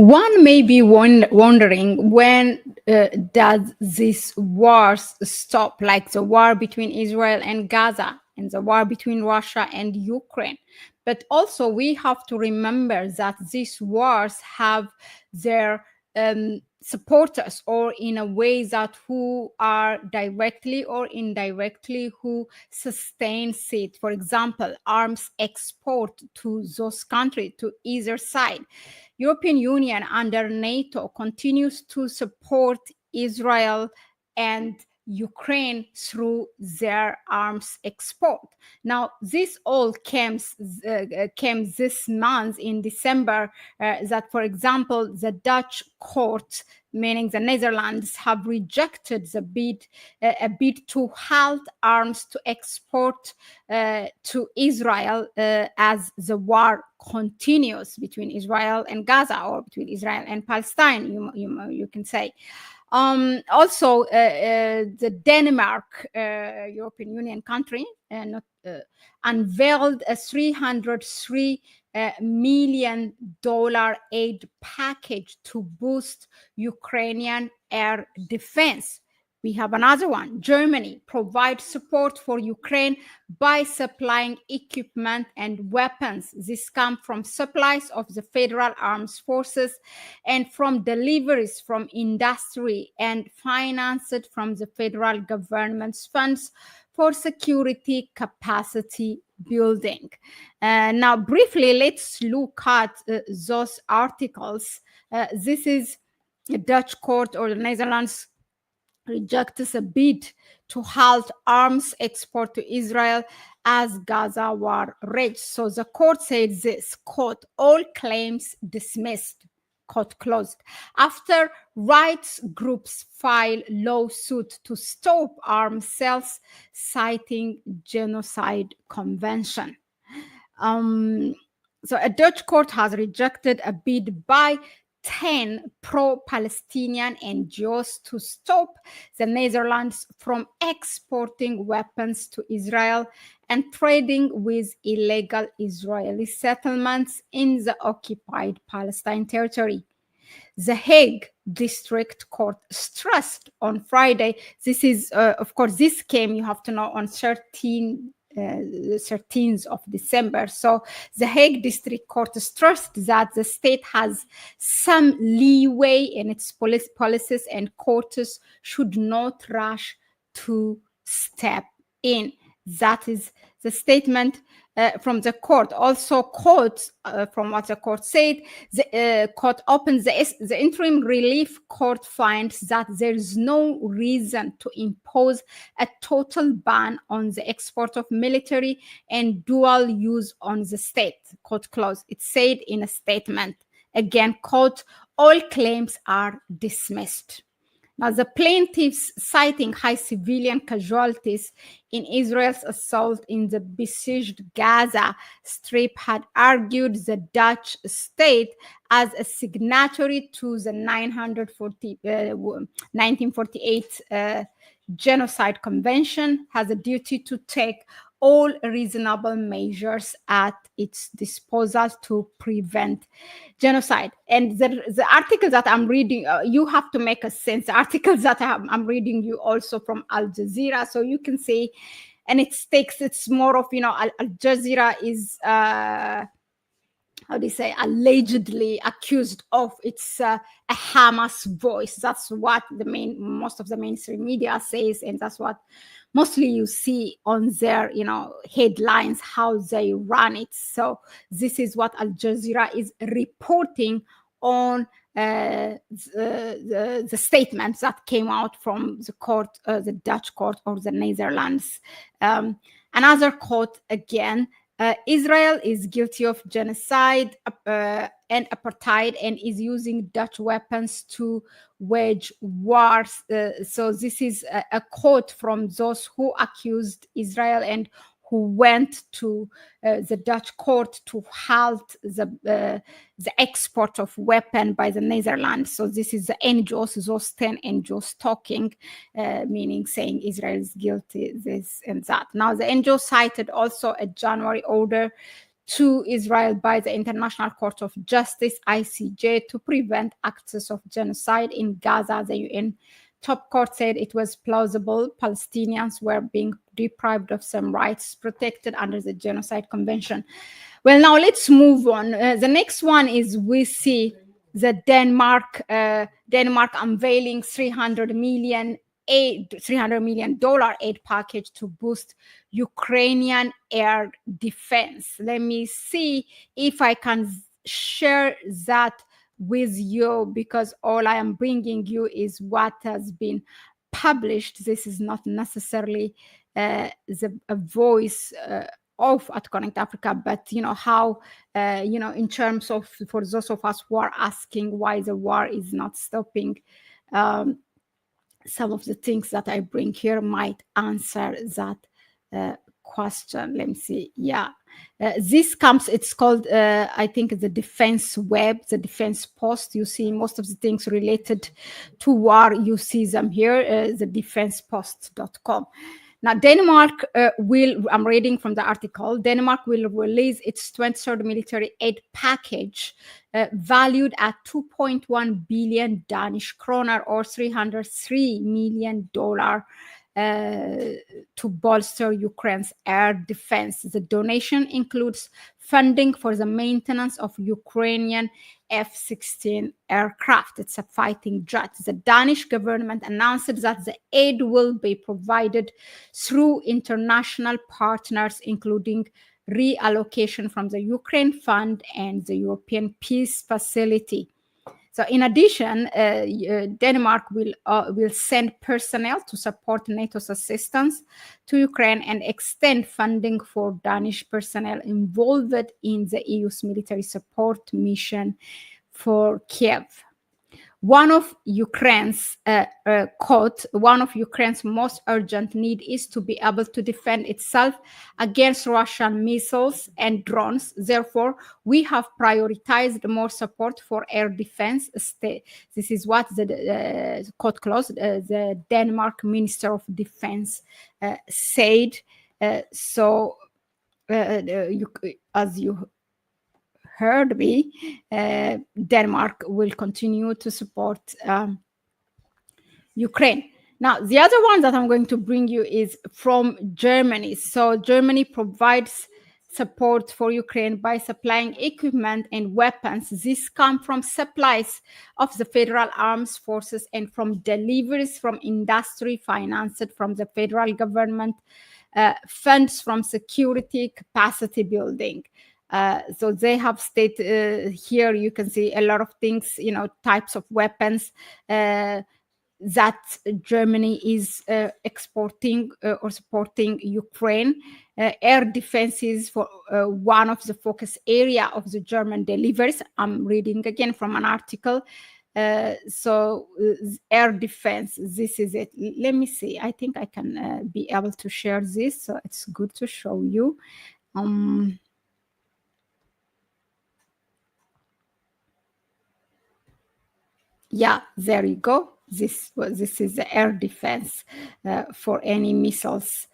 One may be wondering, when does this wars stop, like the war between Israel and Gaza and the war between Russia and Ukraine? But also we have to remember that these wars have their supporters, or in a way that who are directly or indirectly who sustains it. For example, arms export to those countries, to either side. European Union under NATO continues to support Israel and Ukraine through their arms export. Now, this all came this month in December, that, for example, the Dutch court, meaning the Netherlands, have rejected the bid, a bid to halt arms to export to Israel as the war continues between Israel and Gaza, or between Israel and Palestine, you can say. Also, the Denmark, European Union country, unveiled a $303 million aid package to boost Ukrainian air defense. We have another one. Germany provides support for Ukraine by supplying equipment and weapons. This comes from supplies of the Federal Armed Forces and from deliveries from industry, and financed from the federal government's funds for security capacity building. Now, briefly, let's look at those articles. This is a Dutch court, or the Netherlands rejects a bid to halt arms export to Israel as Gaza war rages. So the court said this, quote, all claims dismissed, quote closed, after rights groups file lawsuit to stop arms sales, citing genocide convention. So a Dutch court has rejected a bid by 10 pro-Palestinian NGOs to stop the Netherlands from exporting weapons to Israel and trading with illegal Israeli settlements in the occupied Palestine territory. The Hague District Court stressed on Friday, this is, of course, this came, you have to know, on 13th of December. So the Hague District Court stressed that the state has some leeway in its policies, and courts should not rush to step in. That is the statement from the court. Also, quotes from what the court said, the court opens the interim relief court finds that there is no reason to impose a total ban on the export of military and dual use on the state, quote close. It said in a statement. Again, quote, all claims are dismissed. Now, the plaintiffs, citing high civilian casualties in Israel's assault in the besieged Gaza Strip, had argued the Dutch state, as a signatory to the 1948 Genocide Convention, has a duty to take all reasonable measures at its disposal to prevent genocide. And the article that I'm reading, you have to make a sense. The articles that I'm reading you also from Al Jazeera, so you can see, and it's more of, Al Jazeera is how do you say, allegedly accused of it's a Hamas voice. That's what most of the mainstream media says, and that's what mostly you see on their headlines, how they run it. So this is what Al Jazeera is reporting on the statements that came out from the court, the Dutch court, or the Netherlands. Another quote again. Israel is guilty of genocide and apartheid, and is using Dutch weapons to wage wars. So this is a quote from those who accused Israel and who went to the Dutch court to halt the export of weapon by the Netherlands. So this is the NGOs, those 10 NGOs talking, meaning saying Israel is guilty, this and that. Now, the NGO cited also a January order to Israel by the International Court of Justice, ICJ, to prevent acts of genocide in Gaza. The UN top court said it was plausible Palestinians were being deprived of some rights protected under the Genocide Convention. Well, now let's move on. The next one is we see the Denmark unveiling $300 million aid package to boost Ukrainian air defense. Let me see if I can share that with you, because all I am bringing you is what has been published. This is not necessarily a voice of at Connect Africa, but how in terms of, for those of us who are asking why the war is not stopping, some of the things that I bring here might answer that question. Let me see. Yeah, this comes, it's called I think the Defense Web, the Defense Post. You see most of the things related to war, you see them here, the defensepost.com. Now, Denmark I'm reading from the article, Denmark will release its 23rd military aid package valued at 2.1 billion Danish kroner, or $303 million, to bolster Ukraine's air defense. The donation includes funding for the maintenance of Ukrainian F-16 aircraft. It's a fighting jet. The Danish government announced that the aid will be provided through international partners, including reallocation from the Ukraine Fund and the European Peace Facility. So in addition, Denmark will send personnel to support NATO's assistance to Ukraine and extend funding for Danish personnel involved in the EU's military support mission for Kiev. One of Ukraine's most urgent need is to be able to defend itself against Russian missiles and drones. Therefore, we have prioritized more support for air defense. This is what the quote close, the Denmark Minister of Defense said. As you heard me, Denmark will continue to support Ukraine. Now, the other one that I'm going to bring you is from Germany. So Germany provides support for Ukraine by supplying equipment and weapons. This comes from supplies of the Federal Armed Forces and from deliveries from industry financed from the federal government, funds from security capacity building. So they have stated here, you can see a lot of things, types of weapons that Germany is exporting or supporting Ukraine. Air defense is for one of the focus area of the German deliveries. I'm reading again from an article. So air defense, this is it. Let me see. I think I can be able to share this. So it's good to show you. Yeah, there you go. This is the air defense for any missiles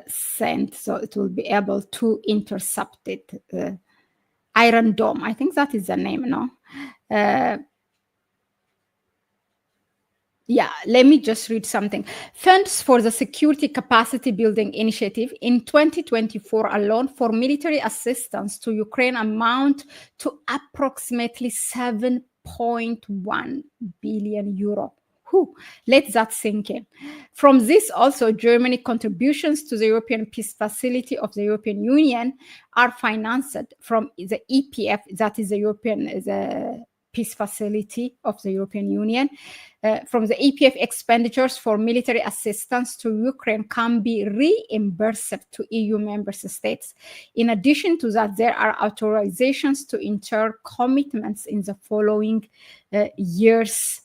sent, so it will be able to intercept it. Iron Dome, I think that is the name, no? Yeah, let me just read something. Funds for the Security Capacity Building Initiative in 2024 alone for military assistance to Ukraine amount to approximately 7.1 billion euro. Let that sink in. From this also, Germany contributions to the European Peace Facility of the European Union are financed from the EPF, that is the Peace Facility of the European Union. From the EPF, expenditures for military assistance to Ukraine can be reimbursed to EU member states. In addition to that, there are authorizations to enter commitments in the following years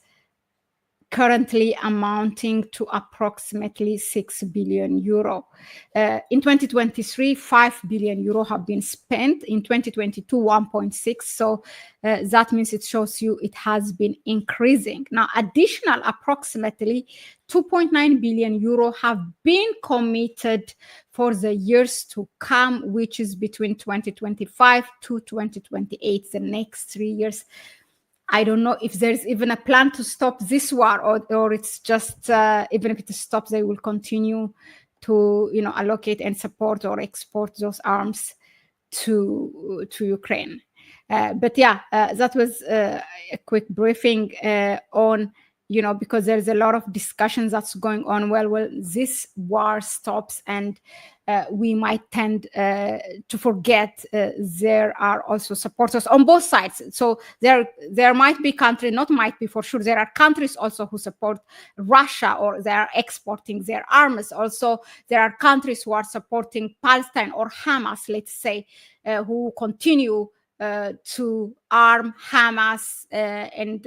currently amounting to approximately 6 billion euro. In 2023, 5 billion euro have been spent. In 2022, 1.6. So that means it shows you it has been increasing. Now, additional approximately 2.9 billion euro have been committed for the years to come, which is between 2025 to 2028, the next 3 years. I don't know if there's even a plan to stop this war, or it's just even if it stops, they will continue to allocate and support or export those arms to Ukraine. But yeah, that was a quick briefing on because there's a lot of discussions that's going on. Well, this war stops, and we might tend to forget there are also supporters on both sides. So there might be countries, not might be for sure, there are countries also who support Russia, or they are exporting their arms. Also, there are countries who are supporting Palestine or Hamas, let's say, who continue to arm Hamas and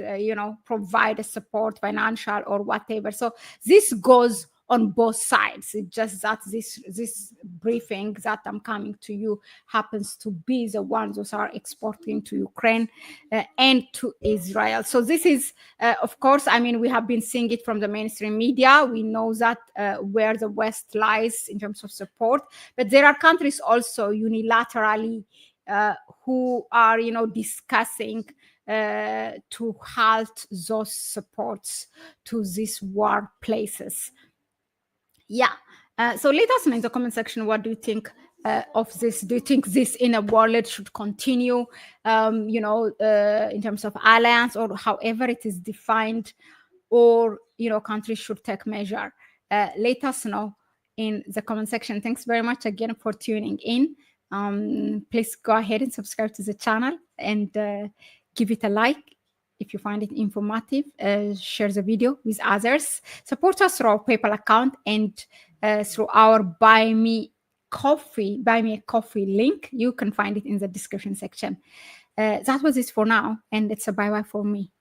provide a support, financial or whatever. So this goes on both sides. It's just that this briefing that I'm coming to you happens to be the ones who are exporting to Ukraine and to Israel. So this is, of course, I mean, we have been seeing it from the mainstream media. We know that where the West lies in terms of support, but there are countries also unilaterally who are, discussing to halt those supports to these war places. Yeah. So let us know in the comment section, what do you think of this? Do you think this inner warlord should continue, in terms of alliance, or however it is defined, or, countries should take measure? Let us know in the comment section. Thanks very much again for tuning in. Please go ahead and subscribe to the channel and give it a like if you find it informative. Share the video with others. Support us through our PayPal account and through our Buy Me a Coffee link. You can find it in the description section. That was it for now, and it's a bye-bye for me.